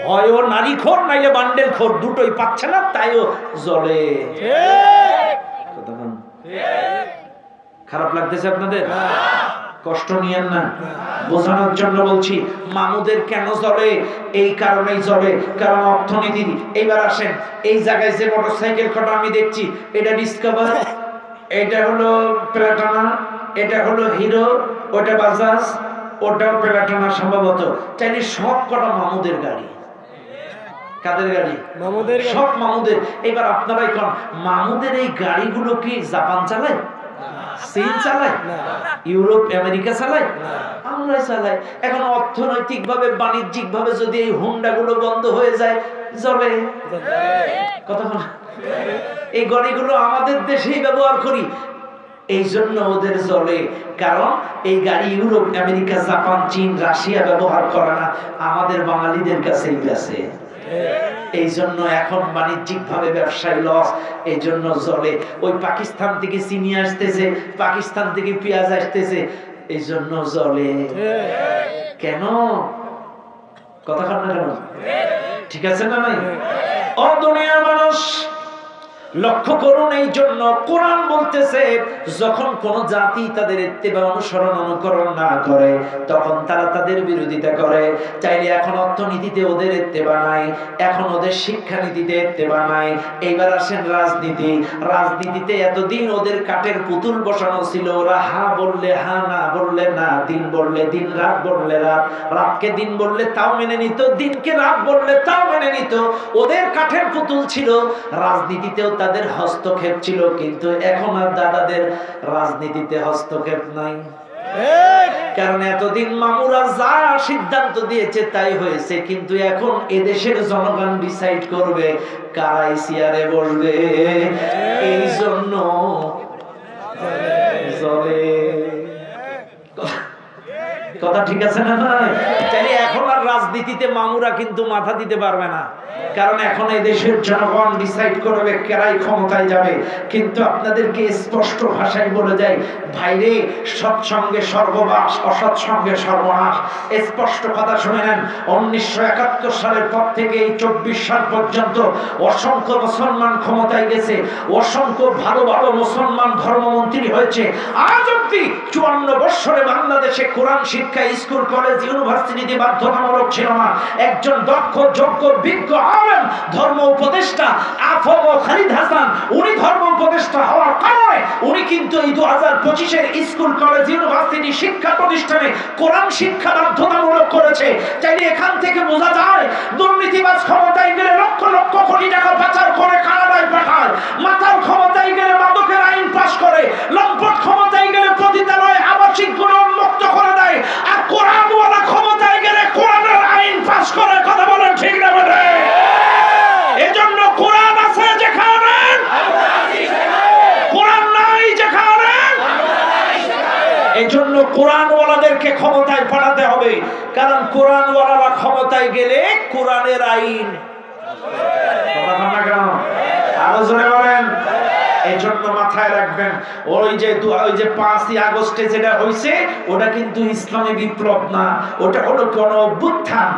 হয় ও নারী খোর নাইলে বান্ডেল খোর, দুটোই পাচ্ছে না, তাইও জ্বলে। খারাপ লাগতেছে আপনাদের? কষ্ট নিয়েন না, বোঝানোর জন্য বলছি। মামুদের কেন জ্বলে? এই কারণেই জ্বলে, কারণ অর্থনীতি। এইবার আসেন, এই জায়গায় যে মোটরসাইকেল কটা আমি দেখছি, এটা ডিসকভার, এটা হলো প্লাটিনা, এটা হলো হিরো, ওটা বাজাজ, ওটাও প্লাটিনা সম্ভবত। চাইলে সব কটা মামুদের গাড়ি। কাদের গাড়ি? মামুদের, সব মামুদের। এবার আপনারাই কোন মামুদের এই গাড়িগুলো কি জাপান চালায়, চীন চালায়, ইউরোপ আমেরিকা চালায়? আমরাই চালাই। এখন অর্থনৈতিক ভাবে বাণিজ্যিক ভাবে যদি এই হুন্ডা গুলো বন্ধ হয়ে যায়, জ্বলে। কথা বল, এই গাড়িগুলো আমাদের দেশেই ব্যবহার করি, এই জন্য ওদের জ্বলে। কারণ এই গাড়ি ইউরোপ আমেরিকা জাপান চীন রাশিয়া ব্যবহার করে না, আমাদের বাঙালিদের কাছেই আছে। এই জন্য এখন বাণিজ্যিক ভাবে ব্যবসায় লস, এই জন্য জ্বলে। ওই পাকিস্তান থেকে চিনি আসতেছে, পাকিস্তান থেকে পেঁয়াজ আসতেছে, এই জন্য জ্বলে। কেন? কথা কন না কেন? ঠিক আছে না নাই? ও দুনিয়ার মানুষ, লক্ষ্য করুন। এই জন্য কোরআন বলতেছে, যখন কোন জাতি তাদের ইত্তেবা অনুসরণ অনুকরণ না করে, তখন তারা তাদের বিরোধিতা করে। চাইলে এখন অর্থনীতিতে ওদের ইত্তেবা নাই, এখন ওদের শিক্ষানীতিতে ইত্তেবা নাই। এইবার আসেন রাজনীতি। রাজনীতিতে এতদিন ওদের কাঠের পুতুল বসানো ছিল, ওরা হা বললে হা, না বললে না, দিন বললে দিন, রাত বললে রাত, রাতকে দিন বললে তাও মেনে নিত, দিনকে রাত বললে তাও মেনে নিত। ওদের কাঠের পুতুল ছিল। রাজনীতিতেও তাদের হস্তক্ষেপ ছিল, কিন্তু এখন আর দাদাদের রাজনীতিতে হস্তক্ষেপ নাই। কারণ এতদিন মামুরা যা সিদ্ধান্ত দিয়েছে তাই হয়েছে, কিন্তু এখন এদেশের জনগণ ডিসাইড করবে কারাই চেয়ারে বসবে। এই জন্য কথা ঠিক আছে না ভাই? তাহলে এখন আর রাজনীতিতে মামুরা কিন্তু মাথা দিতে পারবে না, কারণ এখন এই দেশের জনগণ ডিসাইড করবে কারাই ক্ষমতায় যাবে। কিন্তু আপনাদেরকে স্পষ্ট ভাষায় বলে যায়, ভাইরে, সৎসঙ্গে সর্ববাস, অসৎসঙ্গে সর্বনাশ। স্পষ্ট কথা শুনে নেন। 1971 সালের পর থেকে এই 24 সাল পর্যন্ত অসংখ্য মুসলমান ক্ষমতায় গেছে, অসংখ্য ভালো ভালো মুসলমান ধর্মমন্ত্রী হয়েছে। আজ অব্দি 54 বছরে বাংলাদেশে কোরআন শিক্ষা স্কুল কলেজ ইউনিভার্সিটিতে বাধ্যতামূলক ছিল না। একজন দক্ষ যোগ্য বিজ্ঞ আলেম ধর্ম উপদেষ্টা আফম খালিদ হাসান, উনি ধর্ম উপদেষ্টা হওয়ার কারণে উনি কিন্তু এই 2025-এর স্কুল কলেজ ইউনিভার্সিটি শিক্ষা প্রতিষ্ঠানে কোরআন শিক্ষা বাধ্যতামূলক করেছে। চাইলে এখান থেকে বোঝা যায়, দুর্নীতিবাজ ক্ষমতায় গেলে লক্ষ লক্ষ কোটি টাকা পাচার করে কানাডায় পাঠায়, মাতাল ক্ষমতায় গেলে মাদকের আইন পাস করে, লম্পট ক্ষমতায় গেলে পতিতালয় আবাসিক গুলো উন্মুক্ত করে দেয়, আর কোরআনওয়ালা ক্ষমতায় গেলে কোরআনের আইন পাস করে। কথা বলেন ঠিক না বলে? এজন্য কোরআন আছে যেখানে, কোরআন নাই যেখানে। এজন্য কোরআনওয়ালাদেরকে ক্ষমতায় পাঠাতে হবে, কারণ কোরআনওয়ালারা ক্ষমতায় গেলে কোরআনের আইন। কথা বলেন না কেন? আরো জোরে বলেন। এই জন্য মাথায় রাখবেন, ওই যে 5ই আগস্টে যেটা হয়েছে, ওটা কিন্তু ইসলামী বিপ্লব না, ওটা হলো কোন অভ্যুত্থান।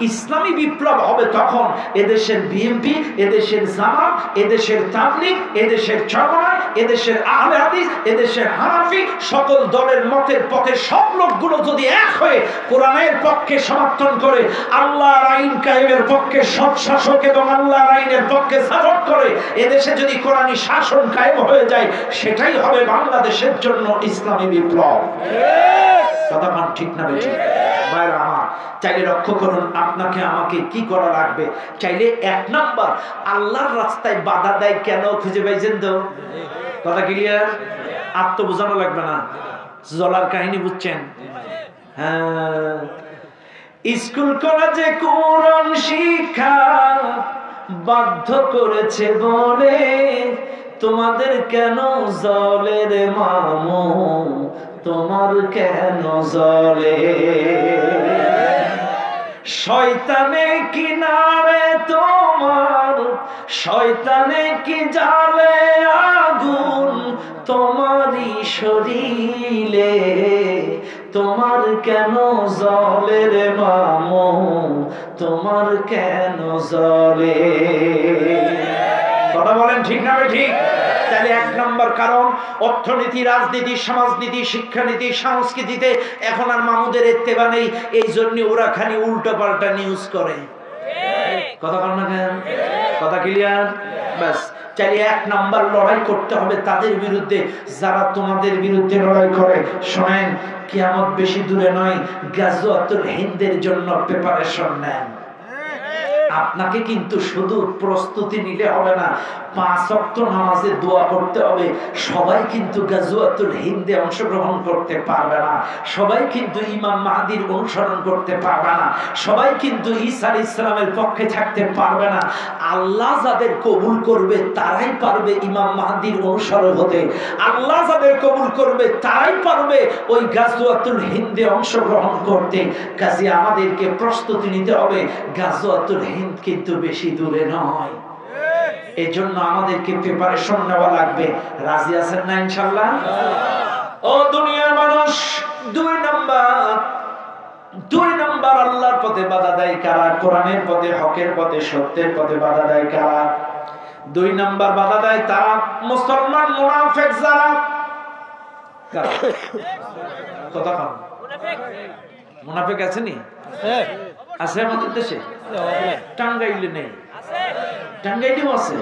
ইসলামী বিপ্লব হবে তখন এদেশের বিএনপি, এদেশের জামাত, এদেশের তাবলীগ, এদেশের চরমনায়, এদেশের আহলে হাদিস, এদেশের হানাফি, সকল দলের মতের পক্ষে সব লোকগুলো যদি এক হয়ে কোরআনের পক্ষে সমর্থন করে, আল্লাহর আইন কায়েমের পক্ষে সৎ শাসক এবং আল্লাহর আইনের পক্ষে সাপোর্ট করে, এদেশে যদি কোরআনী শাসন কায়েম হয়ে যায়, সেটাই হবে বাংলাদেশের জন্য ইসলামী বিপ্লব। কথা মান ঠিক না বেঠিক? ভাইরা আমার, চাইলে লক্ষ্য করুন আপনাকে আমাকে কি করা লাগবে। চাইলে 1 নাম্বার, আল্লাহর রাস্তায় বাধা দেয় কেন খুঁজে পাইছেন তো? কথা ক্লিয়ার? আত্ম বোঝানো লাগবে না, জলার কাহিনী বুঝছেন? হ্যাঁ, স্কুল কলেজে কোরআন শিক্ষা বাধ্য করেছে বলে তোমাদের কেন জ্বলে রে মামু, তোমার কেন জ্বলে? শয়তানে কি নারে তোমার, শয়তানে কি জ্বালে আগুন তোমারই শরীরে, তোমার কেন জ্বলে রে মামু, তোমার কেন জ্বলে? কথা বলেন ঠিক না ঠিক? তাহলে এক নম্বর কারণ, অর্থনীতি, রাজনীতি, সমাজনীতি, শিক্ষানীতি, সংস্কৃতিতে এখন আর মামুদের ইত্তেবা নেই। এই জন্য ওরা খালি উল্টো পাল্টা নিউজ করে। কথা বল না কেন? কথা ক্লিয়ার? ব্যাস, চাইলে এক নাম্বার লড়াই করতে হবে তাদের বিরুদ্ধে যারা তোমাদের বিরুদ্ধে লড়াই করে। শোনেন, কিয়ামত বেশি দূরে নয়, গাজওয়াতুল হিন্দের জন্য প্রিপারেশন নেন। আপনাকে কিন্তু শুধু প্রস্তুতি নিলে হবে না, 5 ওয়াক্ত নামাজে দোয়া করতে হবে। সবাই কিন্তু গাজওয়াতুল হিন্দে অংশগ্রহণ করতে পারবে না, সবাই কিন্তু ইমাম মাহদির অনুসরণ করতে পারবে না, সবাই কিন্তু ঈসা আলাইহিস সালামের পক্ষে থাকতে পারবে না। আল্লাহ যাদের কবুল করবে তারাই পারবে ইমাম মাহদির অনুসরণ হতে। আল্লাহ যাদের কবুল করবে তারাই পারবে ওই গাজওয়াতুল হিন্দে অংশগ্রহণ করতে। কাজে আমাদেরকে প্রস্তুতি নিতে হবে। গাজওয়াতুল হিন্দ কিন্তু বেশি দূরে নয়, এজন্য আমাদেরকে প্রিপারেশন নেওয়া লাগবে। রাজি আছেন না ইনশাআল্লাহ? ও দুনিয়ার মানুষ, 2 নাম্বার আল্লাহর পথে বাধা দেয় কারা? কোরআনের পথে, হকের পথে, সত্যের পথে বাধা দেয় কারা? 2 নাম্বার বাধা দেয় তারা মুসলমান মুনাফিক যারা। কারা? কথা কম। মুনাফিক আছে নি? আছে আমাদের দেশে? টাঙ্গাইলে নেই? টাঙ্গাইলেও আছে?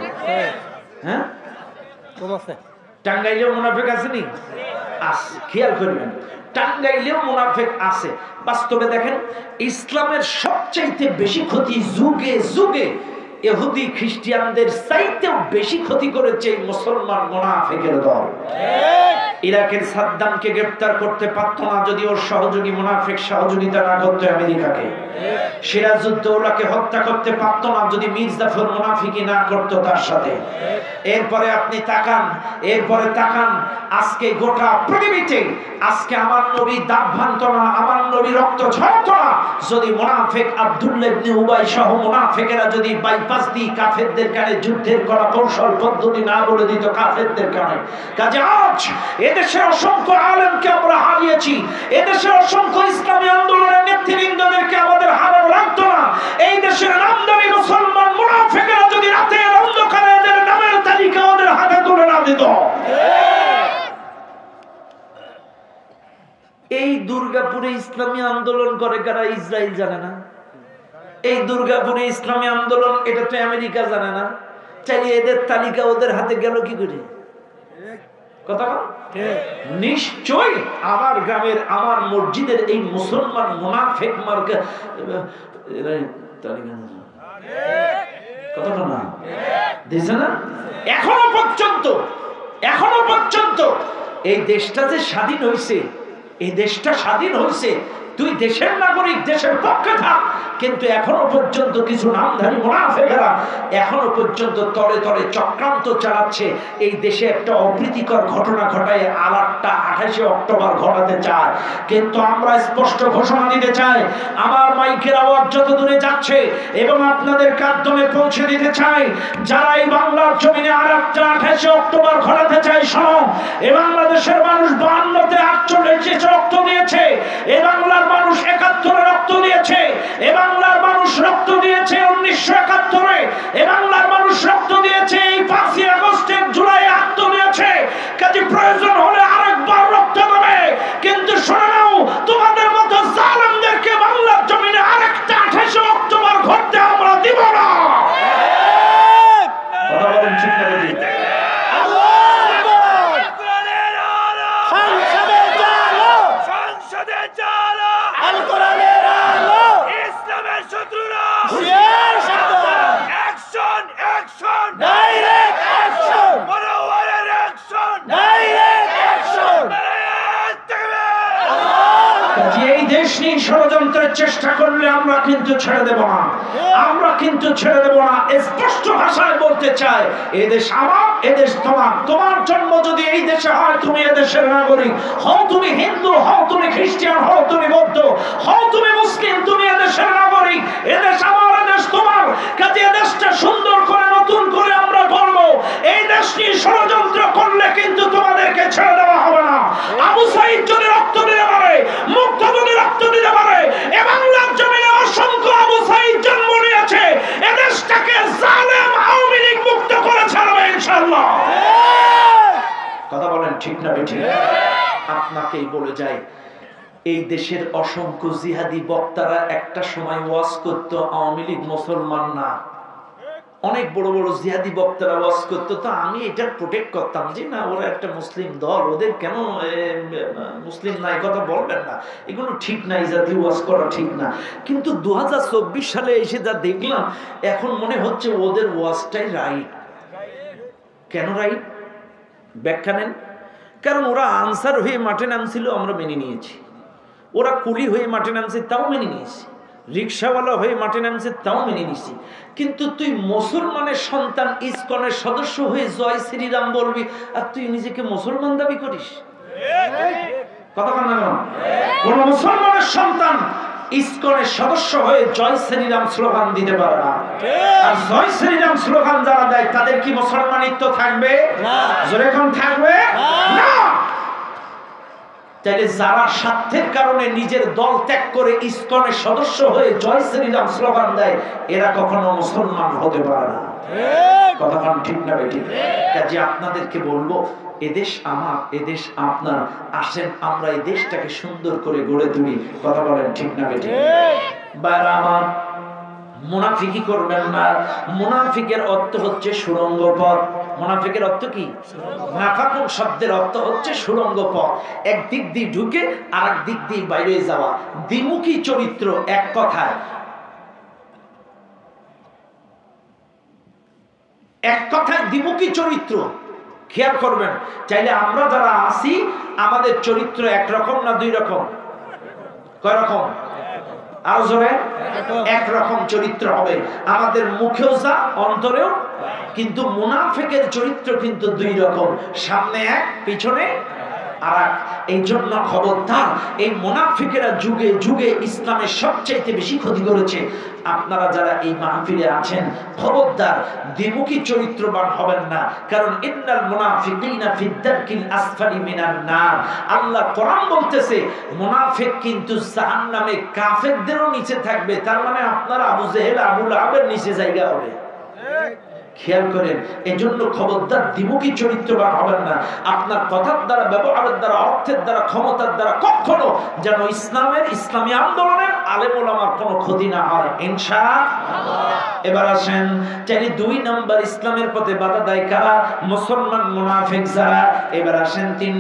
হ্যাঁ, টাঙ্গাইলেও মুনাফিক আছে নি? আছে, খেয়াল করবেন, টাঙ্গাইলেও মুনাফিক আছে। বাস্তবে দেখেন, ইসলামের সবচাইতে বেশি ক্ষতি যুগে যুগে ইহুদি খ্রিস্টানদের চাইতেও বেশি ক্ষতি করেছে এই মুসলমান মুনাফিকের দল। ইরাকের সাদ্দামকে গ্রেফতার করতে পারত না যদি ওর সহযোগী মুনাফিক সহযোগিতা না করতো আমেরিকাকে। সিরাজউদ্দৌলাকে হত্যা করতে পারত না যদি মীর জাফর মুনাফিকি না করতো তার সাথে। এরপরে আপনি তাকান, এরপরে তাকান, আজকে গোটা পৃথিবীতে আজকে আমার নবী দাঁত ভাঙতো না, আমার নবী রক্ত ঝরতো না যদি মুনাফিক আব্দুল্লাহ ইবনে উবাই সহ মুনাফিকেরা যদি বাইপাস দিয়ে কাফেরদের কানে যুদ্ধের করা কৌশল পদ্ধতি না বলে দিত কাফেরদের কানে। কাজে আজ এদেশের অসংখ্য আলেমকে আমরা হারিয়েছি, এদেশের অসংখ্য ইসলামী আন্দোলনের নেতৃবৃন্দদেরকে আমাদের হারানো লাগতো না। এই দেশের নামদারি মুসলমান মুনাফিকেরা যদি রাতের অন্ধকারে এদের নামের তালিকা ওদের হাতে তুলে না দিত। এই দুর্গাপুরে ইসলামী আন্দোলন করে কারা? ইসরায়েল জানে না? এই দুর্গাপুরে ইসলামী আন্দোলন, এটা তো আমেরিকা জানে না? চাইলে এদের তালিকা ওদের হাতে গেল কি করে? কথা নিশ্চয় আমার গ্রামের, আমার মসজিদের এই মুসলমান মুনাফিক মার্কা তালিকা কথা না দিছে না? এখনো পর্যন্ত এই দেশটা যে স্বাধীন হয়েছে, এই দেশটা স্বাধীন হয়েছে, তুই দেশের নাগরিক, দেশের পক্ষে থাক, কিন্তু এখনো পর্যন্ত কিছু নামধারী মুনাফিকরা এখনো পর্যন্ত তলে তলে চক্রান্ত চালাচ্ছে। এই দেশে একটা অপ্রীতিকর ঘটনা ঘটায় আলাদটা 28 অক্টোবর ঘটাতে চায়। কিন্তু আমরা স্পষ্ট ঘোষণা দিতে চাই, আমার মাইকের আওয়াজ যত দূরে যাচ্ছে এবং আপনাদের মাধ্যমে পৌঁছে দিতে চাই, যারা এই বাংলার জমিনে আলাদটা 28 অক্টোবর ঘটাতে চায়, শোনো, এই বাংলাদেশের মানুষ 52-তে 48 রক্ত দিয়েছে, এই বাংলার মানুষ 71-এ রক্ত দিয়েছে, এ বাংলার মানুষ রক্ত দিয়েছে 1971-এ, এ বাংলার মানুষ রক্ত দিয়েছে এই 5ই আগস্টে, জুলাই রক্ত দিয়েছে। কাজে প্রয়োজন হলে আরেকবার রক্ত দেবে, কিন্তু শুনে নাও, তোমাদের মতো জালেমদেরকে বাংলার জমিনে আরেকটা 28 অক্টোবর ঘটতে আমরা দিব না। কথা বলেন ঠিক না? এই দেশ নিয়ে ষড়যন্ত্রের চেষ্টা করলে আমরা কিন্তু ছেড়ে দেব না, আমরা কিন্তু ছেড়ে দেব না। স্পষ্ট ভাষায় বলতে চাই, এদেশ আমার, এদেশ তোমার। তোমার জন্ম যদি এই দেশে হয়, তুমি এদেশের নাগরিক। হও তুমি হিন্দু, হও তুমি খ্রিস্টান, হও তুমি বৌদ্ধ, হও তুমি মুসলিম, তুমি এদেশের নাগরিক। এদেশ আমার, এদেশ তোমার। কাজে এদেশটা সুন্দর করে নতুন করে আমরা করব। এই দেশ নিয়ে ষড়যন্ত্র করলে কিন্তু তোমাদেরকে ছেড়ে দেওয়া হবে না। আবু সাঈদ যদি রক্ত দিতে পারে, ঠিক না বেঠিক? আপনাকেই বলে যায়, এই দেশের অসংখ্য জিহাদি বক্তারা একটা সময় ওয়াজ করত আওয়ামী লীগ মুসলমান না, অনেক বড় বড় জিহাদি বক্তারা ওয়াজ করতো, তো আমি এটা প্রোটেক্ট করতাম যে না ওরা একটা মুসলিম দল, ওদের কেন মুসলিম নাই কথা বলবেন না, এগুলো ঠিক নাই, জাতীয় ওয়াজ করা ঠিক না। কিন্তু 2024 সালে এসে যা দেখলাম, এখন মনে হচ্ছে ওদের ওয়াজটাই রাইট। কেন রাইট? ব্যাখ্যা নেন। কারণ ওরা আনসার হয়ে মাঠে নামছিল, আমরা মেনে নিয়েছি। ওরা কুলি হয়ে মাঠে নামছে, তাও মেনে নিয়েছি। রিক্সাওয়ালা হয়ে মাঠে নামছে, তাও মেনে নিছি। কিন্তু তুই মুসলমানের সন্তান, ইসকনের সদস্য হয়ে জয় শ্রীরাম বলবি, আর তুই নিজেকে মুসলমান দাবি করিস? কথা বল না। কোন মুসলমানের সন্তান ইসকনের সদস্য হয়ে জয় শ্রীরাম স্লোগান দিতে পারে না। আর জয় শ্রীরাম স্লোগান যারা দেয় তাদের কি মুসলমানিত্ব থাকবে? জোরে কোন থাকবে না। তাইলে যারা স্বার্থের কারণে নিজের দল ত্যাগ করে ইসকনের সদস্য হয়ে জয় শ্রীরাম স্লোগান দেয়, এরা কখনো মুসলমান হতে পারে না। কথা ঠিক না বেঠিক? কাজে আপনাদেরকে বলবো, এদেশ আমার, এদেশ আপনার, আসেন আমরা এই দেশটাকে সুন্দর করে গড়ে তুলি। কথা বলেন ঠিক না বেঠিক? বাইরে আমার মুনাফিকি করবেন না। মুনাফিকের অর্থ হচ্ছে সুড়ঙ্গ পথ। মুনাফিকের অর্থ কি? নাফাকুন শব্দের অর্থ হচ্ছে সুড়ঙ্গ পথ, এক দিক দিয়ে ঢুকে আর এক দিক দিয়ে বাইরে যাওয়া, দ্বিমুখী চরিত্র। এক কথায় দ্বিমুখী চরিত্র। খেয়াল করবেন, চাইলে আমরা যারা আছি আমাদের চরিত্র একরকম না দুই রকম? কয় রকম? আরো জোরে। একরকম চরিত্র হবে আমাদের, মুখেও যা অন্তরেও। কিন্তু মুনাফিকের চরিত্র কিন্তু দুই রকম, সামনে এক পিছনে আর। এই জন্য খবরদার, এই মুনাফিকেরা যুগে যুগে ইসলামের সবচাইতে বেশি ক্ষতি করেছে। আপনারা যারা এই মাহফিলে আছেন, খবরদার দ্বিমুখী চরিত্রবান হবেন না। কারণ ইন্নাল মুনাফিকিনা ফি দারকিল আসফালি মিনান নার। আল্লাহ কোরআন বলতেছে মুনাফিক কিন্তু জাহান্নামে কাফেরদেরও নিচে থাকবে। তার মানে আপনারা আবু জেহেল আবু লাহাবের নিচে জায়গা হবে। খেয়াল করেন, এজন্য খবরদার দ্বিমুখী চরিত্রবান হবেন না। আপনার কথার দ্বারা, ব্যবহারের দ্বারা, অর্থের দ্বারা, ক্ষমতার দ্বারা কখনো যেন ইসলামী আন্দোলনের আলেম ওলামার কোনো ক্ষতি না হয়, ইনশাআল্লাহ। এবার আসেন, চাইলে 2 নাম্বার ইসলামের পথে বাধা দেয় কারা? মুসলমান মুনাফিক যারা। এবার আসেন 3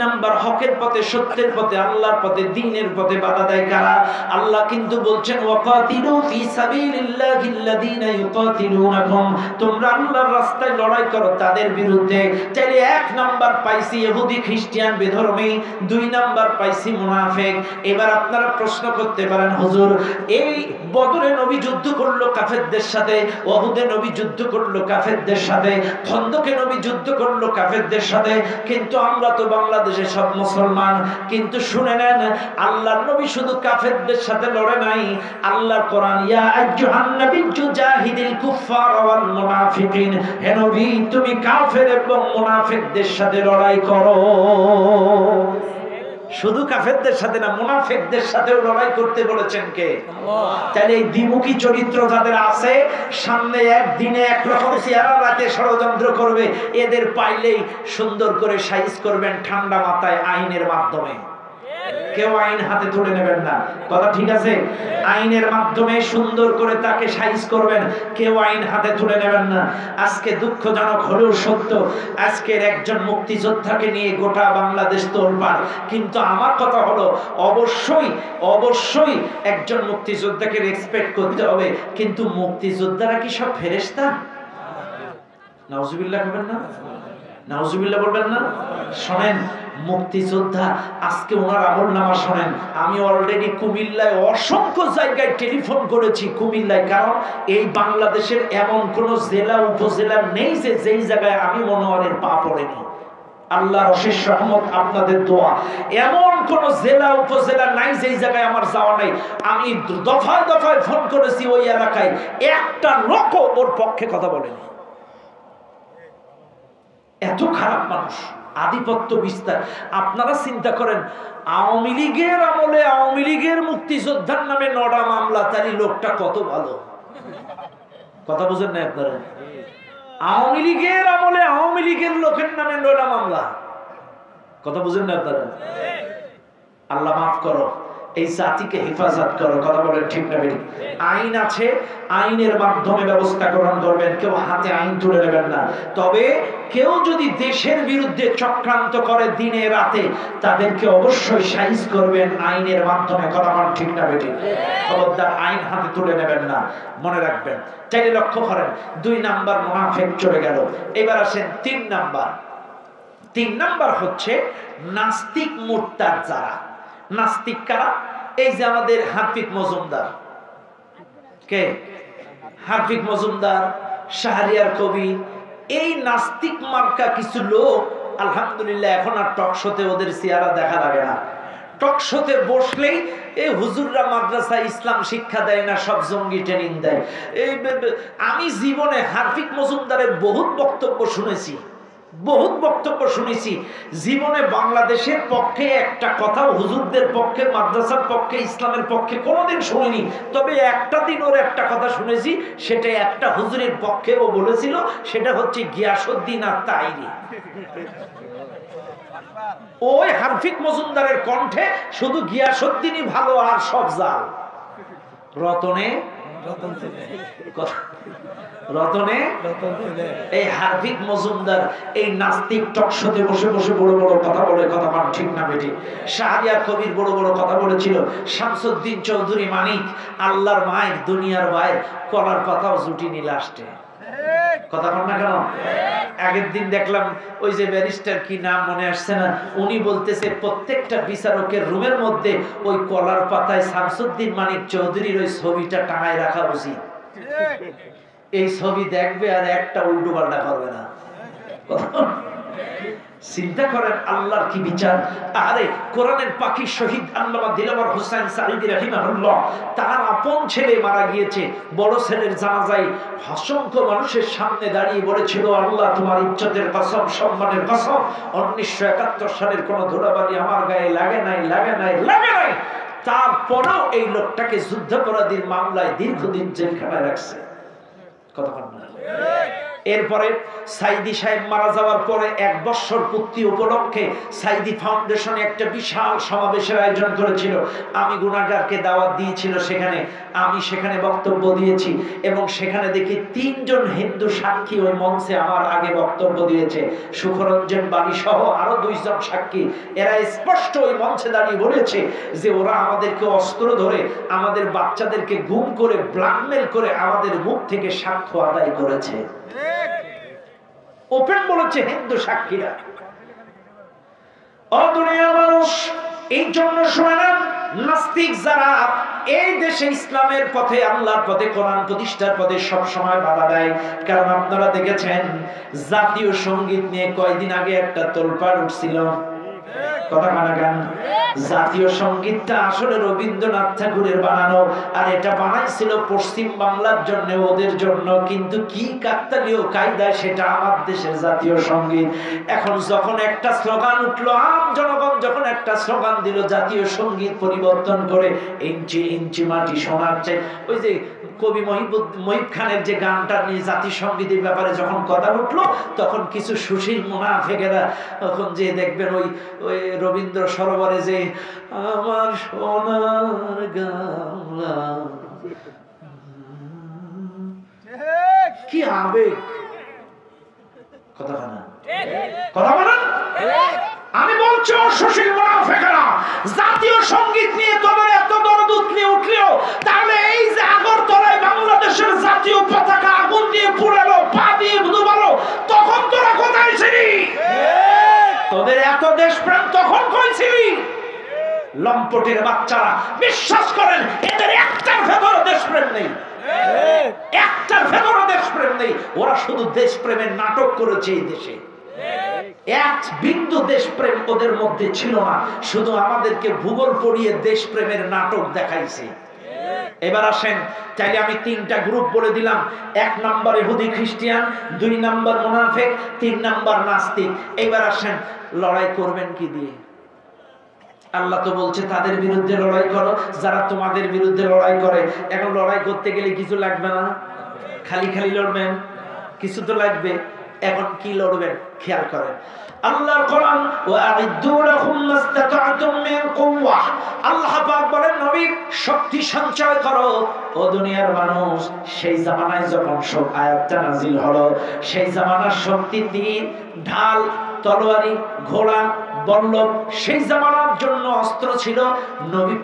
নাম্বার হকের পথে, সত্যের পথে, আল্লাহর পথে, দ্বীনের পথে বাধা দেয় কারা? আল্লাহ কিন্তু বলছেন ওয়াকাতিলু ফি সাবিলিল্লাহিল্লাযীনা ইউকাতিলুনাকুম, তোমরা আল্লাহর রাস্তায় লড়াই করো তাদের বিরুদ্ধে। চাইলে 1 নাম্বার পাইছি ইহুদি খ্রিস্টান বেধর্মী, 2 নাম্বার পাইছি মুনাফিক। এবার আপনারা প্রশ্ন করতে পারেন, হুজুর এই বদরে নবী যুদ্ধ করলো কাফেরদের সাথে, উহুদে নবী যুদ্ধ করলো কাফেরদের সাথে, খন্দকে নবী যুদ্ধ করলো কাফেরদের সাথে, কিন্তু আমরা তো বাংলাদেশে সব মুসলমান। কিন্তু শুনে নেন, আল্লাহর নবী শুধু কাফেরদের সাথে লড়ে নাই। আল্লাহর কোরআন, ইয়া আইয়ুহান নাবিয়্যু জাহিদিল কুফফার ওয়াল মুনাফিকিন, হে নবী তুমি কাফের এবং মুনাফিকদের সাথে লড়াই করো। শুধু কাফেরদের সাথে না, মুনাফিকদের সাথেও লড়াই করতে বলেছেন কে? আল্লাহ। তাহলে এই দ্বিমুখী চরিত্র যাদের আছে, সামনে একদিনে একরকম চেহারা, রাতে ষড়যন্ত্র করবে, এদের পাইলেই সুন্দর করে সাইজ করবেন ঠান্ডা মাথায় আইনের মাধ্যমে। কেউ আইন হাতে তুলে নেবেন না, কথা ঠিক আছে? আইনের মাধ্যমে সুন্দর করে তাকে সাইজ করবেন, কেউ আইন হাতে তুলে নেবেন না। আজকে দুঃখজনক হলেও সত্য, আজকের একজন মুক্তিযোদ্ধাকে নিয়ে গোটা বাংলাদেশ তোলপাড়। কিন্তু আমার কথা হলো, অবশ্যই একজন মুক্তিযোদ্ধাকে রেসপেক্ট করতে হবে। কিন্তু মুক্তিযোদ্ধারা কি সব ফেরেশতা? নাউজুবিল্লাহ বলবেন না? নাউজুবিল্লাহ বলবেন না? শোনেন, মুক্তিযোদ্ধা আজকে ওনার আমলনামা শোনেন। আমি অলরেডি কুমিল্লায় অসংখ্য জায়গায় টেলিফোন করেছি, কুমিল্লায়। কারণ এই বাংলাদেশের এমন কোন জেলা উপজেলা নেই যে যেই জায়গায় আমি মনোয়ারের পা পড়েনি। আল্লাহর অশেষ রহমত, আপনাদের দোয়া। এমন কোন জেলা উপজেলা নাই যেই জায়গায় আমার যাওয়া নাই। আমি দফায় দফায় ফোন করেছি, ওই এলাকায় একটা লোকও ওর পক্ষে কথা বলেনি। এত খারাপ মানুষ, আধিপত্য বিস্তার। আপনারা চিন্তা করেন, আওয়ামী লীগের আমলে আওয়ামী লীগের মুক্তিযোদ্ধার নামে 9টা মামলা, তারই লোকটা কত ভালো। কথা বুঝেন না আপনারা? আওয়ামী লীগের আমলে আওয়ামী লীগের লোকের নামে 9টা মামলা, কথা বুঝেন না আপনারা? আল্লাহ মাফ করো, এই জাতিকে হেফাজত করো। কথা বলেন ঠিক না বেঠিক? আইন আছে, আইনের মাধ্যমে ব্যবস্থা গ্রহণ করবেন, কেউ হাতে আইন তুলে নেবেন না। তবে কেউ যদি দেশের বিরুদ্ধে চক্রান্ত করে দিনে রাতে, তাদেরকে অবশ্যই সাইজ করবেন আইনের মাধ্যমে। কথা বলেন ঠিক না বেঠিক? খবরদার আইন হাতে তুলে নেবেন না, মনে রাখবেন। চাইলে লক্ষ্য করেন, 2 নাম্বার মুনাফিক চলে গেল। এবার আসেন 3 নাম্বার। 3 নাম্বার হচ্ছে নাস্তিক মুরতাদ। যারা নাস্তিক কারা? এই যে আমাদের হাফিজ মজুমদার, কে? হাফিজ মজুমদার, শাহরিয়ার কবি, এই নাস্তিক মার্কা কিছু লোক আলহামদুলিল্লাহ এখন আর টক শোতে ওদের চেহারা দেখা লাগে না। টক শোতে বসলেই এই হুজুররা মাদ্রাসা ইসলাম শিক্ষা দেয় না, সব জঙ্গি ট্রেনিং দেয়। আমি জীবনে হাফিজ মজুমদারের বহুত বক্তব্য শুনেছি, বহুত বক্তব্য শুনেছি। জীবনে বাংলাদেশের পক্ষে একটা কথাও হুজুরদের পক্ষে, মাদ্রাসার পক্ষে, ইসলামের পক্ষে কোনোদিন শুনিনি। তবে একটা দিন ওর একটা কথা শুনেছি, সেটা একটা হুজুরের পক্ষে ও বলেছিল, সেটা হচ্ছে গিয়াসউদ্দিন আর তাইরি। ওই হাফিজ মজুমদারের কণ্ঠে শুধু গিয়াসউদ্দিনই ভালো, আর সব জাল। রতনে রতনে এই হাফিজ মজুমদার এই নাস্তিক টকশোতে বসে বসে বড় বড় কথা বলে। কথা মান ঠিক না বেটি? শাহরিয়ার কবির বড় বড় কথা বলেছিল। শামসুদ্দিন চৌধুরী মানিক আল্লাহর মায়ের দুনিয়ার ভাইয়ের কলার পাতাও জুটি নিয়ে আসছে। কথা বল না কেন? আগের দিন দেখলাম ওই যে ব্যারিস্টার, কি নাম মনে আসছে না, উনি বলতেছে প্রত্যেকটা বিচারকের রুমের মধ্যে ওই কলার পাতায় শামসুদ্দিন মানিক চৌধুরীর ওই ছবিটা টাঙায় রাখা উচিত। এই ছবি দেখবে আর একটা উল্টো পাল্টা করবে না। চিন্তা করেন আল্লাহর কি বিচার। আরে কোরআনের পাখি শহীদ আল্লামা দিলওয়ার হোসেন সাঈদী রাহিমাহুল্লাহ, তার আপন ছেলে মারা গিয়েছে। বড় ছেলের জানাজায় অসংখ্য মানুষের সামনে দাঁড়িয়ে বলেছিল, আল্লাহ তোমার ইজ্জতের কসম, সম্মানের কসম, 1971 সালের কোন ধুলাবালি আমার গায়ে লাগে নাই, লাগে নাই, লাগে নাই। তারপরেও এই লোকটাকে যুদ্ধাপরাধীর মামলায় দীর্ঘদিন জেলখানায় রাখছে। কথা বল না? এরপরে সাইদি সাহেব মারা যাওয়ার পরে 1 বছর পূর্তি উপলক্ষে সাইদি ফাউন্ডেশনে একটা বিশাল সমাবেশের আয়োজন করেছিল। আমি গুনাহগারকে দাওয়াত দিয়েছিল সেখানে, আমি সেখানে বক্তব্য দিয়েছি এবং সেখানে দেখি 3 জন হিন্দু সাক্ষী ওই মঞ্চে আমার আগে বক্তব্য দিয়েছে। সুখরঞ্জন বালি সহ আরো 2 জন সাক্ষী। এরা স্পষ্ট ওই মঞ্চে দাঁড়িয়ে বলেছে যে ওরা আমাদেরকে অস্ত্র ধরে, আমাদের বাচ্চাদেরকে গুম করে, ব্ল্যাকমেল করে আমাদের মুখ থেকে স্বার্থ আদায় করেছে। ওপেন বলেছে হিন্দু সাক্ষীরা। ও দুনিয়ার মানুষ, এই জন্য শোনেন, নাস্তিক যারা এই দেশে ইসলামের পথে, আল্লাহর পথে, কোরআন প্রতিষ্ঠার পথে সব সময় বাধা দেয়। কারণ আপনারা দেখেছেন জাতীয় সঙ্গীত নিয়ে কয়েকদিন আগে একটা তোলপাড় উঠছিল। কথা মানে গান, জাতীয় সঙ্গীতটা আসলে রবীন্দ্রনাথ ঠাকুরের বানানো, আর এটা বানাইছিল পশ্চিম বাংলার জন্য, ওদের জন্য। কিন্তু কি কাকতালীয় কায়দায় সেটা আমার দেশের জাতীয় সঙ্গীত। এখন যখন একটা স্লোগান উঠলো, আম জনগণ যখন একটা স্লোগান দিল জাতীয় সঙ্গীত পরিবর্তন করে ইঞ্চি ইঞ্চি মাটি সোনার চাই, ওই যে কবি মহিব খানের যে গানটা নিয়ে জাতীয় সঙ্গীতের ব্যাপারে যখন কথা উঠলো, তখন কিছু সুশীল মুনাফিকেরা তখন যে দেখবেন ওই ওই রবীন্দ্র সরোবরে যে আমার সোনার গামলা, কি আবেগ। কথা বলেন, কথা বলেন। আমি বলছি সুশীল মুনাফিকেরা জাতীয় সঙ্গীত নিয়ে তোমার এত দরদ নিয়ে উঠলেও, তাহলে এই যে আগরতলায় বাংলাদেশের জাতীয় পতাকা আগুন দিয়ে পুড়ালো, পা দিয়ে ডুবালো, তখন তোরা কোথায় ছিলি? তোদের এত দেশপ্রেম তখন কই ছিলি? লম্পটের বাচ্চারা, বিশ্বাস করেন এদের একটার ভেতরে দেশপ্রেম নেই, একটার ভেতরে দেশপ্রেম নেই। ওরা শুধু দেশপ্রেমের নাটক করেছে এই দেশে। এক বিন্দু দেশপ্রেম ওদের মধ্যে ছিল না, শুধু আমাদেরকে ভূগোল পড়িয়ে দেশপ্রেমের নাটক দেখাইছে। এবার আসেন, চাইলে আমি 3টা গ্রুপ বলে দিলাম। 1 নম্বর ইহুদি খ্রিস্টান, 2 নম্বর মুনাফিক, 3 নম্বর নাস্তিক। এবার আসেন, লড়াই করবেন কি দিয়ে? আল্লাহ তো বলছে তাদের বিরুদ্ধে লড়াই করো যারা তোমাদের বিরুদ্ধে লড়াই করে। এখন লড়াই করতে গেলে কিছু লাগবে না, খালি খালি লড়বেন, কিছু তো লাগবে। এখন কি লড়বেন খেয়াল করেন। আল্লাহর কোরআন, ওয়া'আইদ্দু লাহুম মাসতাতা'তুম মিন কুওয়া। আল্লাহ পাক বলেন, নবী শক্তি সঞ্চয় করো। ও দুনিয়ার মানুষ, সেই জামানায় যখন সব আয়াতটা নাজিল হলো, সেই জামানার শক্তি তীর, ঢাল, তলোয়ারি, ঘোড়া, বল্লভ, সেই জামানার জন্য অস্ত্র ছিল। নবী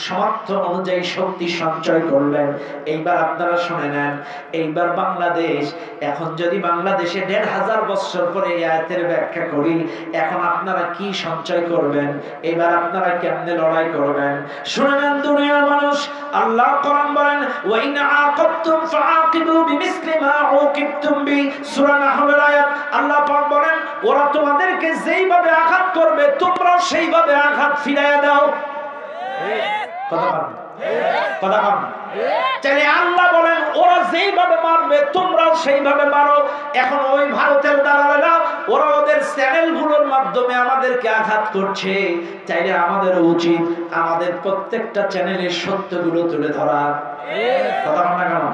সামর্থ্য অনুযায়ী শক্তি সঞ্চয় করলেন। এইবার আপনারা শুনে নেন, এইবার বাংলাদেশ, এখন যদি বাংলাদেশে ১৫০০ বছর পরে এই আয়াতের ব্যাখ্যা করি, এখন আপনারা কি সঞ্চয় করবেন? এবার আপনারা কেমনে লড়াই করবেন? শুনে নেন দুনিয়ার মানুষ, আল্লাহ কোরআন বলেন, ওয়া ইন আকাবতুম ফাআকিবু বিমিসলি মা উকিবতুম বি। সূরা নাহলের আয়াত। আল্লাহ পাক বলেন, ওরা তোমাদেরকে যেইভাবে আঘাত করবে তোমরাও সেইভাবে আঘাত ফিরাইয়া দাও। কথা বলেন, কথা বলেন। তাহলে আল্লাহ বলেন, ওরা যেইভাবে মারবে তোমরাও সেইভাবে মারো। এখন ওই ভারতের দালালেরা ওরা ওদের চ্যানেলগুলোর মাধ্যমে আমাদেরকে আঘাত করছে। তাইলে আমাদের উচিত আমাদের প্রত্যেকটা চ্যানেলের সত্যগুলো তুলে ধরা। কথা বলেন না কেন?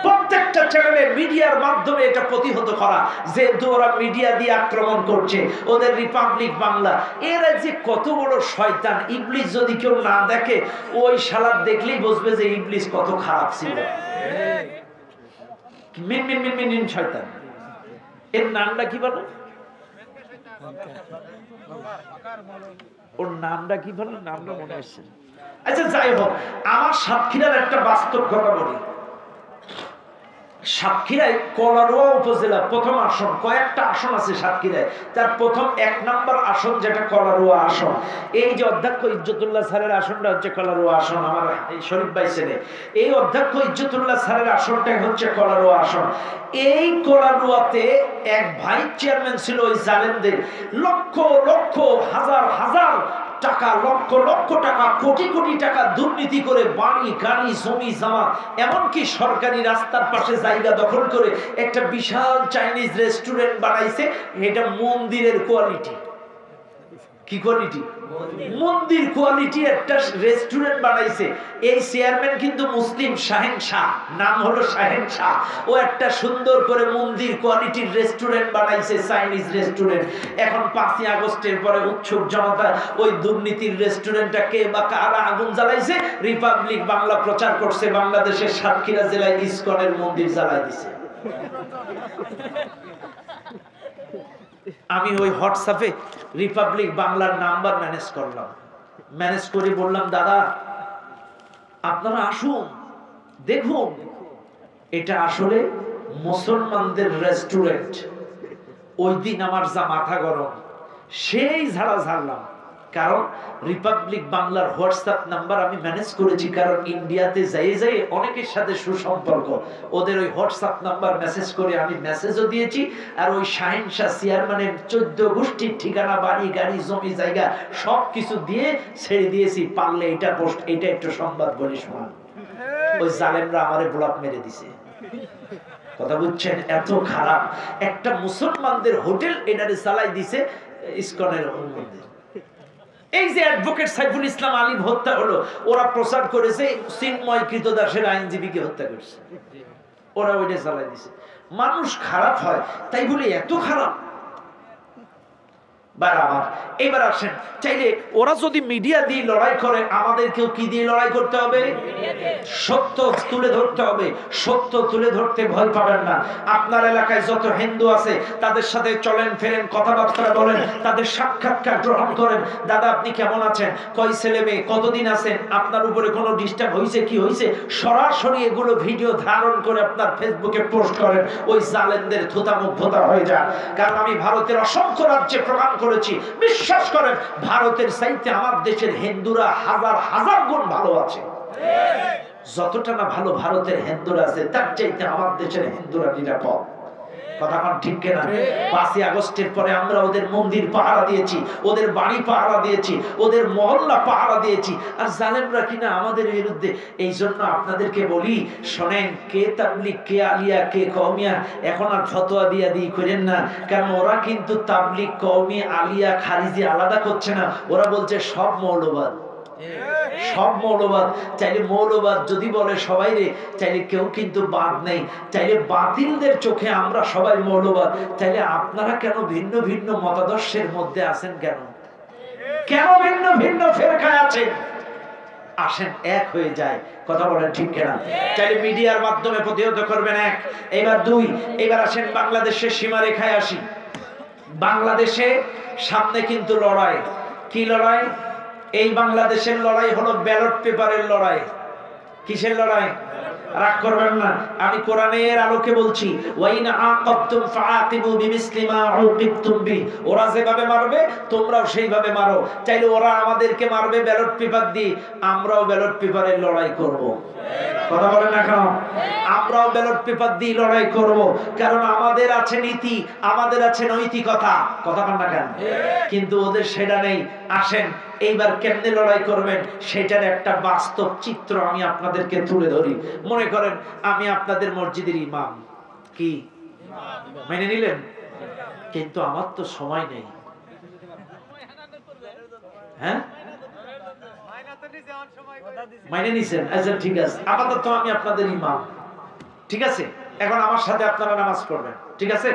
প্রত্যেকটা চ্যানেলে মিডিয়ার মাধ্যমে এটা প্রতিহত করা। যেহেতু ওরা মিডিয়া দিয়ে আক্রমণ করছে, ওদের রিপাবলিক বাংলা, এরা যে কত বড় শয়তান। ইবলিস যদি কেউ না দেখে, ওই শালার দেখলেই বুঝবে যে ইবলিস কত খারাপ ছিল। মিন মিন মিন মিন শয়তান। এর নামটা কি বলো? ওর নামটা কি বলো? নামটা মনে আসছে। আচ্ছা, যাই হোক, আমার সাতক্ষীরার একটা বাস্তব কথা বলি। সাতক্ষীরায় কলারোয়া উপজেলা প্রথম আসন, কয়েকটা আসন আছে সাতক্ষীরায়। তার প্রথম ১ নম্বর আসন যেটা কলারোয়া আসন। এই যে অধ্যক্ষ ইজ্জতুল্লাহ স্যারের আসনটা হচ্ছে কলারোয়া আসন, আমার এই শরীফ ভাই ছেলে। এই অধ্যক্ষ ইজ্জতুল্লাহ স্যারের আসনটাই হচ্ছে কলারোয়া আসন। এই কলারোয়াতে এক ভাইস চেয়ারম্যান ছিল ওই জালেমদের। লক্ষ লক্ষ, হাজার হাজার টাকা, লক্ষ লক্ষ টাকা, কোটি কোটি টাকা দুর্নীতি করে বাড়ি, গাড়ি, জমি জমা, এমনকি সরকারি রাস্তার পাশে জায়গা দখল করে একটা বিশাল চাইনিজ রেস্টুরেন্ট বানাইছে। এটা মন্দিরের কোয়ালিটি। কি কোয়ালিটি? মন্দির কোয়ালিটি একটা রেস্টুরেন্ট বানাইছে। এই চেয়ারম্যান কিন্তু মুসলিম, শাহেন শাহ, নাম হলো শাহেন শাহ। ও একটা সুন্দর করে মন্দির কোয়ালিটির রেস্টুরেন্ট বানাইছে, চাইনিজ রেস্টুরেন্ট। এখন ৫ই আগস্টের পরে উৎসুক জনতা ওই দুর্নীতির রেস্টুরেন্টটা কে বা কারা আগুন জ্বালাইছে, রিপাবলিক বাংলা প্রচার করছে, বাংলাদেশের সাতক্ষীরা জেলায় ইসকনের মন্দির জ্বালাই দিছে। আমি ওই হোয়াটসঅ্যাপে রিপাবলিক বাংলার নাম্বার ম্যানেজ করলাম। ম্যানেজ করে বললাম, দাদা আপনারা আসুন, দেখুন এটা আসলে মুসলমানদের রেস্টুরেন্ট। ওই দিন আমার যা মাথা গরম, সেই ঝাড়া ঝাড়লাম। কারণ রিপাবলিক বাংলার হোয়াটসঅ্যাপ নাম্বার আমি ম্যানেজ করেছি, কারণ ইন্ডিয়াতে যাই যাই অনেকের সাথে সুসম্পর্ক। ওদের ওই হোয়াটসঅ্যাপ নাম্বার মেসেজ করে আমি মেসেজও দিয়েছি। আর ওই শাহিন শাহ চেয়ারম্যানের 14 গোষ্ঠীর ঠিকানা, বাড়ি, গাড়ি, জমি, জায়গা সব কিছু দিয়ে ছেড়ে দিয়েছি। পারলে এটা পোস্ট, এটা একটু সংবাদ বলি শোনান। ওই জালেমরা আমারে ব্লক মেরে দিছে। কথা বুঝছেন? এত খারাপ একটা মুসলমানদের হোটেল এটারে চালাই দিছে ইসকনের মন্দির। এই যে অ্যাডভোকেট সাইফুল ইসলাম আলিম হত্যা হলো, ওরা প্রচার করেছে চিন্ময় কৃতদাসের আইনজীবীকে হত্যা করছে, ওরা ওইটা চালাই দিছে। মানুষ খারাপ হয় তাই বলে এত খারাপ? এবার আসেন, চাইলে ওরা যদি মিডিয়া দিয়ে লড়াই করে, আমাদেরকেও কি দিয়ে লড়াই করতে হবে? সত্য তুলে ধরতে হবে। সত্য তুলে ধরতে ভয় পাবেন না। আপনার এলাকায় যত হিন্দু আছে তাদের সাথে চলেন ফেরেন, কথাবার্তা বলেন, তাদের সাক্ষাৎকার গ্রহণ করেন। দাদা আপনি কেমন আছেন, কয় ছেলে মেয়ে, কতদিন আছেন, আপনার উপরে কোনো ডিস্টার্ব হয়েছে কি হয়েছে, সরাসরি এগুলো ভিডিও ধারণ করে আপনার ফেসবুকে পোস্ট করেন। ওই জালেমদের থুতামুখ ভোতা হয়ে যান। কারণ আমি ভারতের অসংখ্য রাজ্যে প্রমাণ করেছি, বিশ্বাস করেন ভারতের চাইতে আমার দেশের হিন্দুরা হাজার হাজার গুণ ভালো আছে। যতটা না ভালো ভারতের হিন্দুরা আছে, তার চাইতে আমার দেশের হিন্দুরা নিরাপদ। কথা কোন ঠিক কিনা? 5ই আগস্টের পরে আমরা ওদের মন্দির পাহারা দিয়েছি, ওদের বাড়ি পাহারা দিয়েছি, ওদের মহল্লা পাহারা দিয়েছি। আর জালেমরা কিনা আমাদের বিরুদ্ধে। এই জন্য আপনাদেরকে বলি, শোনেন, কে তাবলিগ, কে আলিয়া, কে কওমিয়া, এখন আর ফতোয়া দিয়া দিয়ে করেন না। কারণ ওরা কিন্তু তাবলিগ, কওমি, আলিয়া, খারিজি আলাদা করছে না। ওরা বলছে সব মৌলবাদ, সব মৌলবাদ। চাইলে মৌলবাদ যদি বলে সবাই রে, চাইলে কেউ কিন্তু বাদ নেই। চাইলে বাতিলদের চোখে আমরা সবাই মৌলবাদ। চাইলে আপনারা কেন ভিন্ন ভিন্ন মতাদর্শের মধ্যে আছেন? কেন কেন ভিন্ন ভিন্ন ফেরকায় আছেন? আসেন এক হয়ে যায়, কথা বলেন ঠিক কিনা? চাইলে মিডিয়ার মাধ্যমে প্রতিহত করবেন এক। এবার দুই, এবার আসেন বাংলাদেশের সীমারেখায় আসি। বাংলাদেশে সামনে কিন্তু লড়াই। কি লড়াই? এই বাংলাদেশের লড়াই হলো ব্যালট পেপারের লড়াই। কিসের লড়াই? রাগ করবেন না, আমি কোরআনের আলোকে বলছি। ওয়াইন আকাবতুম ফাআকিবু বিমিসলি মা উকিবতুম বি। ওরা যেভাবে মারবে তোমরাও সেইভাবে মারো। চাইলে ওরা আমাদেরকে মারবে ব্যালট পেপার দিয়ে, আমরাও ব্যালট পেপারের লড়াই করব। কথা বলেন না কেন? আমরাও ব্যালট পেপার দিয়ে লড়াই করব, কারণ আমাদের আছে নীতি, আমাদের আছে নৈতিকতা। কথা বলেন না কেন? কিন্তু ওদের সেটা নেই। আসেন এইবার কেমনে লড়াই করবেন সেটার একটা বাস্তব চিত্র আমি আপনাদেরকে তুলে ধরি। মনে করেন আমি আপনাদের মসজিদের ইমাম, কি মেনে নিলেন? কিন্তু আমার তো সময় নেই। হ্যাঁ, মাইনে নিছেন? আচ্ছা ঠিক আছে, আপাতত আমি আপনাদের ইমাম, ঠিক আছে? এখন আমার সাথে আপনারা নামাজ পড়বেন, ঠিক আছে?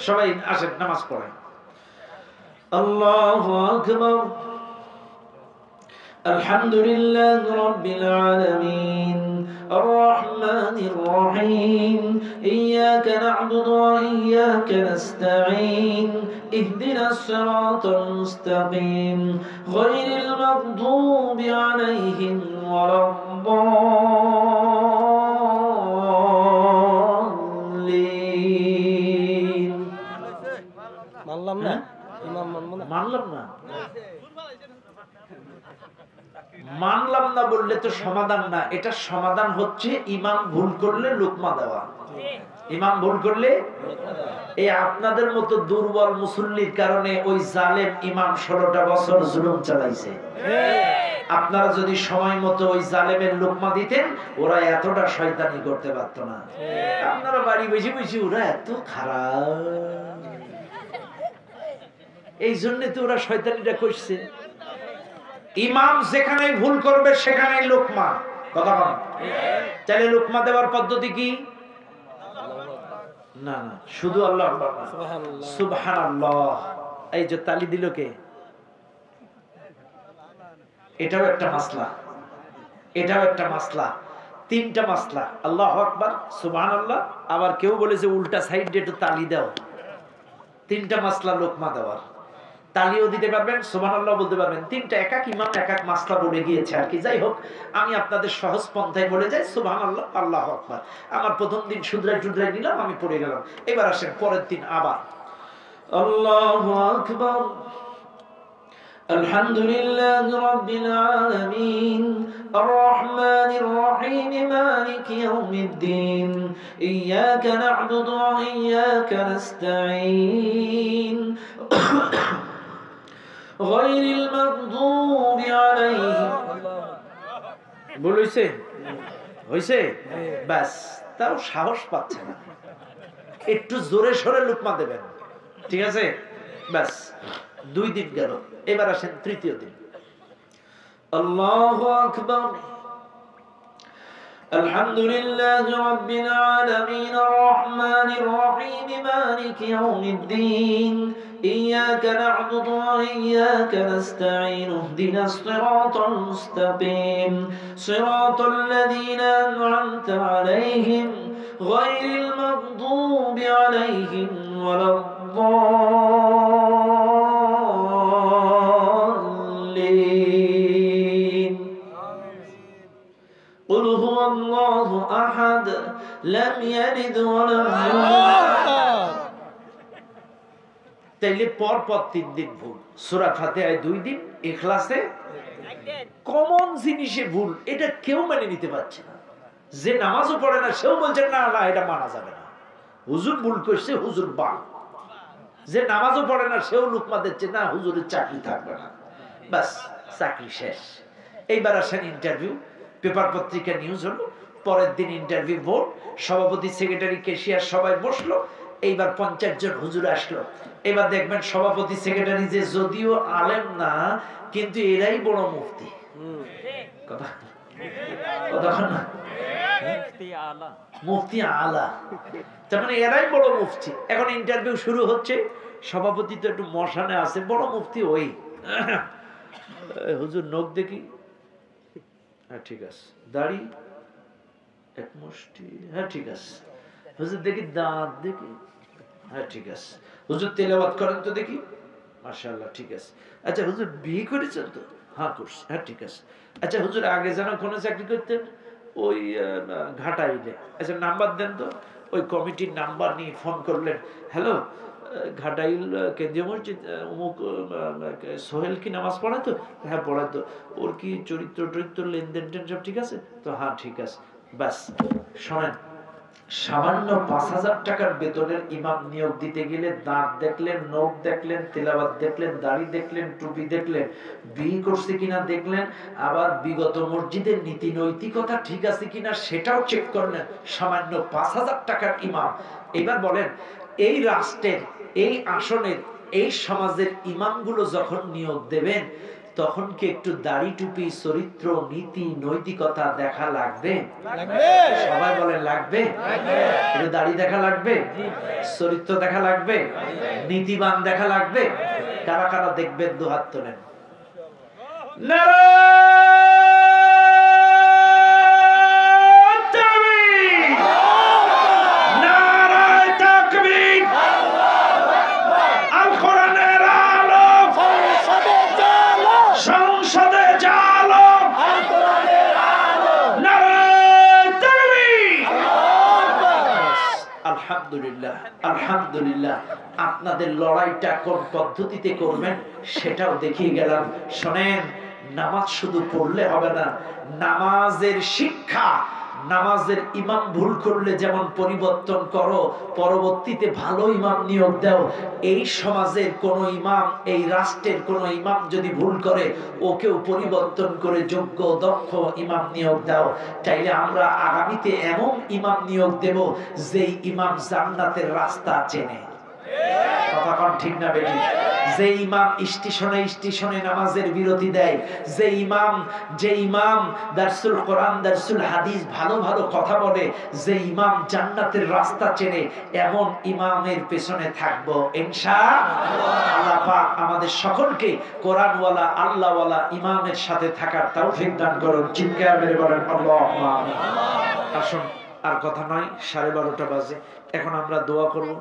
সবাই আসেন নামাজ পড়েন। আল্লাহু আকবার। আলহামদুলিল্লাহি রাব্বিল আলামিন আর রহমানির রহিম ইয়্যাকা না'বুদু ওয়া ইয়্যাকা নাস্তাঈন ইহদিনাস সিরাতাল মুস্তাকিম গায়রিল মাগদুবি আলাইহিম ওয়ালাদ-দাল্লিন। মানলাম না, ইমাম মানলাম না। মানলাম না বললে তো সমাধান না। এটা সমাধান হচ্ছে ইমাম ভুল করলে লোকমা দেওয়া। ইমাম ভুল করলে এই আপনাদের মতো দুর্বল মুসল্লির কারণে ওই জালেম ইমাম 16টা বছর জুলুম চালাইছে। আপনারা যদি সময় মতো ওই জালেমের লোকমা দিতেন, ওরা এতটা শয়তানি করতে পারত না। আপনারা বাড়ি বসে বসে ওরা এত খারাপ, এই জন্য তো ওরা শয়তানিটা করছে। ইমাম যেখানে ভুল করবে সেখানে লোকমা। কথা বলেন। তাহলে লোকমা দেওয়ার পদ্ধতি কি? না না, শুধু আল্লাহ আকবার না, সুবহানাল্লাহ। এই যে তালি দিল কে? এটাও একটা মাসলা, এটাও একটা মাসলা। তিনটা মাসলা, আল্লাহু আকবার, সুবহানাল্লাহ, আবার কেউ বলে যে উল্টা সাইড দিয়ে একটু তালি দাও। তিনটা মাসলা লোকমা দেওয়ার। তালিও দিতে পারবেন, সুবহানাল্লাহ বলতে পারবেন। তিনটা এক এক ইমাম এক এক মাসলা বলে গিয়েছে আর কি। যাই হোক, আমি আপনাদের সহজ পন্থায় বলে যাই, সুবহানাল্লাহ, আল্লাহু আকবার। আমার প্রথম দিন শুধরাই নিলাম, আমি পড়ে গেলাম। এবার আসেন পরের দিন আবার আল্লাহু আকবার। আলহামদুলিল্লাহি রাব্বিল আলামিন আর রহমানির রহিম মালিকি ইয়াউমিদ্দিন ইয়্যাকা না'বুদু ওয়া ইয়্যাকা নাস্তাঈন গায়রিল মাগদুবি আলাইহিম। বলেছে হইছে? বাস, তাও সাহস পাচ্ছে না, একটু জোরে সোরে লোকমা দেবেন, ঠিক আছে? বাস, 2 দিন গেল। এবার আসেন তৃতীয় দিন। আল্লাহু আকবার। আলহামদুলিল্লাহি রাব্বিল আলামিন আর রহমানির রহিম মালিকি ইয়াউমিদ্দিন ইয়্যাকা না'বুদু ওয়া ইয়্যাকা নাস্তাঈন ইহদিনাস সিরাতাল মুস্তাকিম সিরাতাল লাযীনা আন'আমতা আলাইহিম গায়রিল মাগদুবি আলাইহিম ওয়ালাদ-দাল্লিন। قل هو الله أحد لم يلد ولم يولد। তাইলে পর 3 দিন ভুল। সূরা ফাতিহায় 2 দিন, ইখলাসে কমন জিনিসে ভুল। এটা কেউ মেনে নিতে পারছে না। যে নামাজও পড়ে না সেও বলছে না না, এটা মানা যাবে না, হুজুর ভুল করছে, হুজুর বাল। যে নামাজও পড়ে না সেও লোকমা দিচ্ছে, না হুজুরের চাকরি থাকবে না। বাস, চাকরি শেষ। এইবার আসেন ইন্টারভিউ। পেপার পত্রিকা নিউজ হলো, পরের দিন ইন্টারভিউ, ভোট, সভাপতি, সেক্রেটারি, ক্যাশিয়ার সবাই বসলো। এইবার 50 জন হুজুর আসলো। এবার দেখবেন সভাপতি সেক্রেটারি যে যদিও আলেম না, কিন্তু এরাই বড় মুফতি। কথা কথা না, মুফতি আলা, তার মানে এরাই বড় মুফতি। এখন ইন্টারভিউ শুরু হচ্ছে, সভাপতি তো একটু মশানে আছে, বড় মুফতি ওই। হুজুর নখ দেখি, হ্যাঁ ঠিক আছে, দাড়ি এক মুষ্টি, হ্যাঁ ঠিক আছে, হুজুর দেখি দাঁত দেখি, হ্যাঁ ঠিক আছে, হুজুর তেলাওয়াত করেন তো দেখি, মাশাআল্লাহ ঠিক আছে, আচ্ছা হুজুর বিয়ে করেছেন তো, হ্যাঁ করছি, হ্যাঁ ঠিক আছে, আচ্ছা হুজুর আগে যেন কোনো চাকরি করতেন, ওই ঘাটাইলে, আচ্ছা নাম্বার দেন তো, ওই কমিটির নাম্বার নিয়ে ফোন করলেন, হ্যালো ঘাটাইল কেন্দ্রীয় মসজিদ অমুক সোহেল কি নামাজ পড়ায় তো, হ্যাঁ পড়ায় তো, ওর কি চরিত্র লেনদেন টেন সব ঠিক আছে তো, হ্যাঁ ঠিক আছে, ব্যাস। শোনেন, সামান্য 5,000 টাকার বেতনের ইমাম নিয়োগ দিতে গেলে দাঁত দেখলেন, নখ দেখলেন, তেলাওয়াত দেখলেন, দাড়ি দেখলেন, টুপি দেখলেন, বিয়ে করছে কিনা দেখলেন, আবার বিগত মসজিদের নীতি নৈতিকতা ঠিক আছে কিনা সেটাও চেক করলেন, সামান্য 5,000 টাকার ইমাম। এবার বলেন, এই রাষ্ট্রের, এই আসনের, এই সমাজের ইমামগুলো যখন নিয়োগ দেবেন, তখন কি একটু দাড়ি টুপি চরিত্র নীতি নৈতিকতা দেখা লাগবে? সবাই বলেন লাগবে। একটু দাড়ি দেখা লাগবে, চরিত্র দেখা লাগবে, নীতিবান দেখা লাগবে। কারা কারা দেখবেন দুহাত তোলেন। আলহামদুলিল্লাহ, আলহামদুলিল্লাহ। আপনাদের লড়াইটা কোন পদ্ধতিতে করবেন সেটাও দেখিয়ে গেলাম। শোনেন, নামাজ শুধু পড়লে হবে না, নামাজের শিক্ষা, নামাজের ইমাম ভুল করলে যেমন পরিবর্তন করো, পরবর্তীতে ভালো ইমাম নিয়োগ দাও। এই সমাজের কোন ইমাম, এই রাষ্ট্রের কোন ইমাম যদি ভুল করে, ওকেও পরিবর্তন করে যোগ্য দক্ষ ইমাম নিয়োগ দাও। চাইলে আমরা আগামীতে এমন ইমাম নিয়োগ দেব যেই ইমাম জান্নাতের রাস্তা চেনে। কথা কোন ঠিক না বেটি? যে ইমাম স্টেশনে স্টেশনে নামাজের বিরতি দেয়, যে ইমাম দারসুল কোরআন দারসুল হাদিস ভালো ভালো কথা বলে, যে ইমাম জান্নাতের রাস্তা চেনে, এমন ইমামের পেছনে থাকবো ইনশাআল্লাহ। আল্লাহ পাক আমাদের সকলকে কোরআনওয়ালা আল্লাহওয়ালা ইমামের সাথে থাকার তৌফিক দান করুন। চিৎকার মেরে বলেন আল্লাহুম্মা আমিন। আসুন, আর কথা নয়, 12:30 বাজে, এখন আমরা দোয়া করব।